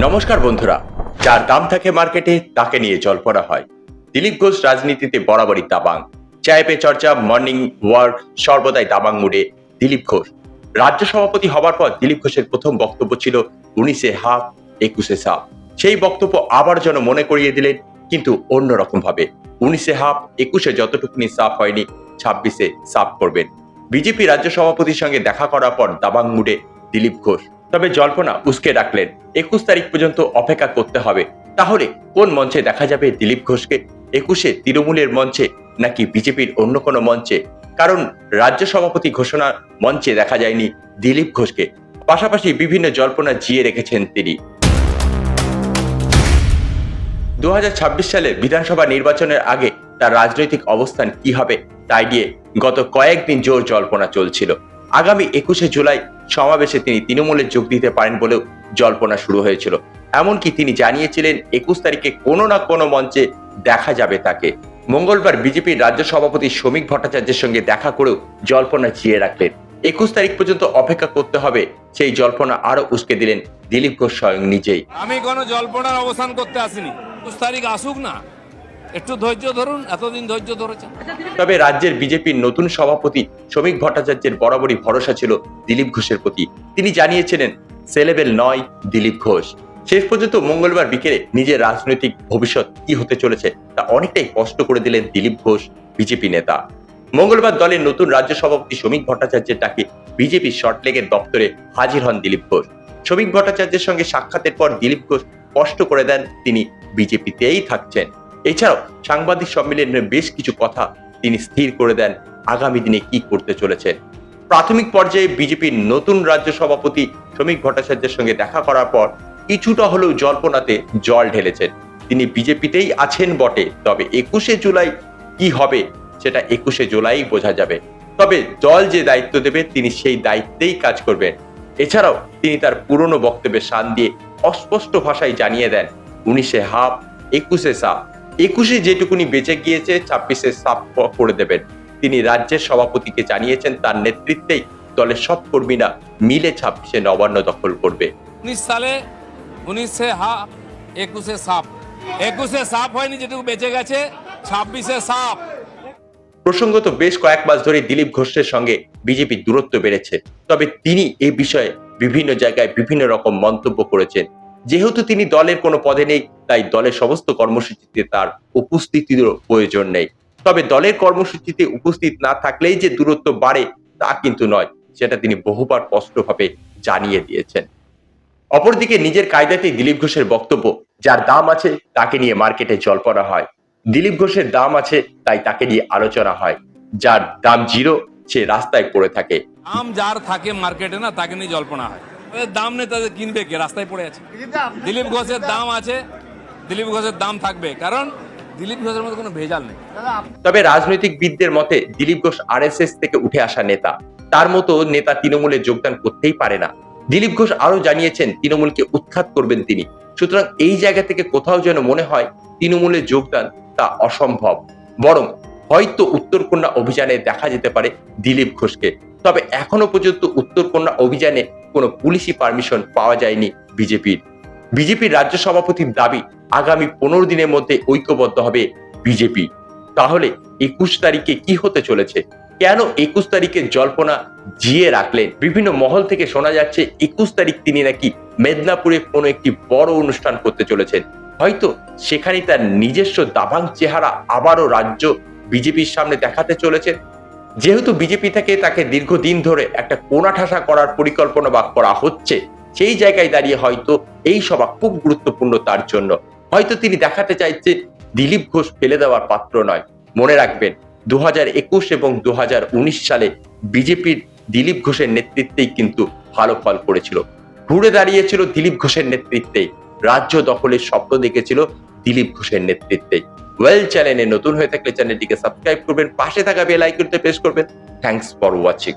নমস্কার বন্ধুরা, যার দাম থাকে মার্কেটে তাকে নিয়ে জল্পনা হয়। দিলীপ ঘোষ রাজনীতিতে বরাবরই দাবাং। চায়ে পে চর্চা, মর্নিং ওয়ার্ক, সর্বদাই দাবাং মুডে দিলীপ ঘোষ। রাজ্য সভাপতি হবার পর দিলীপ ঘোষের প্রথম বক্তব্য ছিল 19-এ হাফ 21-এ সাফ। সেই বক্তব্য আবার যেন মনে করিয়ে দিলেন, কিন্তু অন্যরকম ভাবে। 19-এ হাফ 21-এ যতটুকুনি সাফ হয়নি 26-এ সাফ করবেন। বিজেপি রাজ্য সভাপতির সঙ্গে দেখা করার পর দাবাং মুডে দিলীপ ঘোষ। তবে জল্পনা উস্কে রাখলেন 21 তারিখ পর্যন্ত অপেক্ষা করতে হবে। তাহলে কোন মঞ্চে দেখা যাবে দিলীপ ঘোষকে? 21-এ তৃণমূলের মঞ্চে নাকি বিজেপির অন্য কোনো মঞ্চে? কারণ রাজ্য সভাপতি ঘোষণার মঞ্চে দেখা যায়নি দিলীপ ঘোষকে। পাশাপাশি বিভিন্ন জল্পনা জিয়ে রেখেছেন তিনি। 2026 সালে বিধানসভা নির্বাচনের আগে তার রাজনৈতিক অবস্থান কি হবে তাই নিয়ে গত কয়েকদিন জোর জল্পনা চলছিল। আগামী 21শে জুলাই সমাবেশে তিনি তৃণমূলে যোগ দিতে পারেন বলেও জল্পনা শুরু হয়েছিল। এমনকি তিনি জানিয়েছিলেন 21 তারিখে কোনো না কোনো মঞ্চে দেখা যাবে তাকে। মঙ্গলবার বিজেপির রাজ্য সভাপতি শ্রমিক ভট্টাচার্যের সঙ্গে দেখা করেও জল্পনা জিয়ে রাখলেন। 21 তারিখ পর্যন্ত অপেক্ষা করতে হবে, সেই জল্পনা আরো উস্কে দিলেন দিলীপ ঘোষ স্বয়ং নিজেই। আমি কোনো জল্পনার অবসান করতে আসিনি, 21 তারিখ আসুক না, একটু ধৈর্য ধরুন, এতদিন ধৈর্য ধরেছেন। তবে রাজ্যের বিজেপির নতুন সভাপতি শ্রমিক ভট্টাচার্যের বরাবরই ভরসা ছিল দিলীপ ঘোষের প্রতি। তিনি জানিয়েছিলেন সেলেবেল নয় দিলীপ ঘোষ। শেষ পর্যন্ত মঙ্গলবার বিকেলে নিজের রাজনৈতিক ভবিষ্যৎ কি হতে চলেছে তা অনেকটাই স্পষ্ট করে দিলেন দিলীপ ঘোষ বিজেপি নেতা। মঙ্গলবার দলের নতুন রাজ্য সভাপতি শ্রমিক ভট্টাচার্যের ডাকে বিজেপির শর্টলেগের দপ্তরে হাজির হন দিলীপ ঘোষ। শ্রমিক ভট্টাচার্যের সঙ্গে সাক্ষাতের পর দিলীপ ঘোষ স্পষ্ট করে দেন তিনি বিজেপিতেই থাকছেন। এছাড়াও সাংবাদিক সম্মেলনে বেশ কিছু কথা তিনি স্থির করে দেন আগামী দিনে কি করতে চলেছেন। প্রাথমিক পর্যায়ে বিজেপির নতুন রাজ্য সভাপতি শ্রমিক ভট্টাচার্যের সঙ্গে দেখা করার পর কিছুটা হলেও জল্পনাতে জল ঢেলেছেন। তিনি বিজেপিতেই আছেন বটে, তবে 21শে জুলাই কি হবে সেটা 21শে জুলাই বোঝা যাবে। তবে দল যে দায়িত্ব দেবে তিনি সেই দায়িত্বেই কাজ করবেন। এছাড়াও তিনি তার পুরনো বক্তব্যে শান দিয়ে অস্পষ্ট ভাষায় জানিয়ে দেন 19-এ হাফ 21-এ সাফ। 21-এ যেটুকুনি বেঁচে গিয়েছে 26-এ সাফ করে দেবেন। তিনি রাজ্যের সভাপতিকে জানিয়েছেন তার নেতৃত্বেই দলের সব কর্মীরা মিলে 26-এ নবান্ন দখল করবে। 19 সালে 19-এ হাফ 21-এ সাফ, 21-এ সাফ হয়নি, যেটুকু বেঁচে গেছে 26-এ সাফ। প্রসঙ্গত বেশ কয়েক মাস ধরে দিলীপ ঘোষের সঙ্গে বিজেপির দূরত্ব বেড়েছে। তবে তিনি এই বিষয়ে বিভিন্ন জায়গায় বিভিন্ন রকম মন্তব্য করেছেন। যেহেতু তিনি দলের কোনো পদে নেই, তাই দলের সমস্ত কর্মসূচিতে তার উপস্থিতির প্রয়োজন নেই। তবে দলের কর্মসূচিতে উপস্থিত না থাকলেই যে দূরত্ব বাড়ে তা কিন্তু নয়, সেটা তিনি বহুবার স্পষ্টভাবে জানিয়ে দিয়েছেন। অপরদিকে নিজের কায়দাতেই দিলীপ ঘোষের বক্তব্য, যার দাম আছে তাকে নিয়ে মার্কেটে জল্পনা হয়। দিলীপ ঘোষের দাম আছে তাই তাকে নিয়ে আলোচনা হয়। যার দাম জিরো সে রাস্তায় পড়ে থাকে। দাম যার থাকে মার্কেটে না, তাকে নিয়ে জল্পনা হয়। দাম নেই, তাদের কিনবে কে? রাস্তায় পড়ে আছে। দিলীপ ঘোষের দাম আছে, দিলীপ ঘোষের দাম থাকবে, কারণ দিলীপ ঘোষের মধ্যে কোনো ভেজাল নেই। তবে রাজনৈতিকবিদদের মতে দিলীপ ঘোষ আরএসএস থেকে উঠে আসা নেতা, তার মতো নেতা তৃণমূলে যোগদান করতেই পারে না। দিলীপ ঘোষ আরো জানিয়েছেন তৃণমূলকে উৎখাত করবেন তিনি। সুতরাং এই জায়গা থেকে কোথাও যেন মনে হয় তৃণমূলে যোগদান তা অসম্ভব। বরং হয়তো উত্তরকন্যা অভিযানে দেখা যেতে পারে দিলীপ ঘোষকে। তবে এখনো পর্যন্ত উত্তরকন্যা অভিযানে কোনো পুলিশি পারমিশন পাওয়া যায়নি বিজেপির রাজ্য সভাপতির দাবি আগামী 15 দিনের মধ্যে ঐক্যবদ্ধ হবে বিজেপি। তাহলে 21 তারিখে কি হতে চলেছে? কেন 21 তারিখের জল্পনা জিয়ে রাখলেন? বিভিন্ন মহল থেকে শোনা যাচ্ছে 21 তারিখ তিনি নাকি মেদিনীপুরে কোনো একটি বড় অনুষ্ঠান করতে চলেছেন। হয়তো সেখানে তার নিজস্ব দাবাং চেহারা আবারও রাজ্য বিজেপির সামনে দেখাতে চলেছেন। যেহেতু বিজেপি থেকে তাকে দীর্ঘদিন ধরে একটা কোণাঠাসা করার পরিকল্পনা বা করা হচ্ছে, সেই জায়গায় দাঁড়িয়ে হয়তো এই সভা খুব গুরুত্বপূর্ণ তার জন্য। হয়তো তিনি দেখাতে চাইছেন দিলীপ ঘোষ ফেলে দেওয়ার পাত্র নয়। মনে রাখবেন 2021 এবং 2019 সালে বিজেপির দিলীপ ঘোষের নেতৃত্বেই কিন্তু ভালো ফল করেছিল। ঘুরে দাঁড়িয়েছিল দিলীপ ঘোষের নেতৃত্বেই। রাজ্য দখলের স্বপ্ন দেখেছিল দিলীপ ঘোষের নেতৃত্বেই। চ্যানেলে নতুন হয়ে থাকলে চ্যানেলটিকে সাবস্ক্রাইব করবেন, পাশে থাকা বেল আইকনটি প্রেস করবেন। Thanks for watching.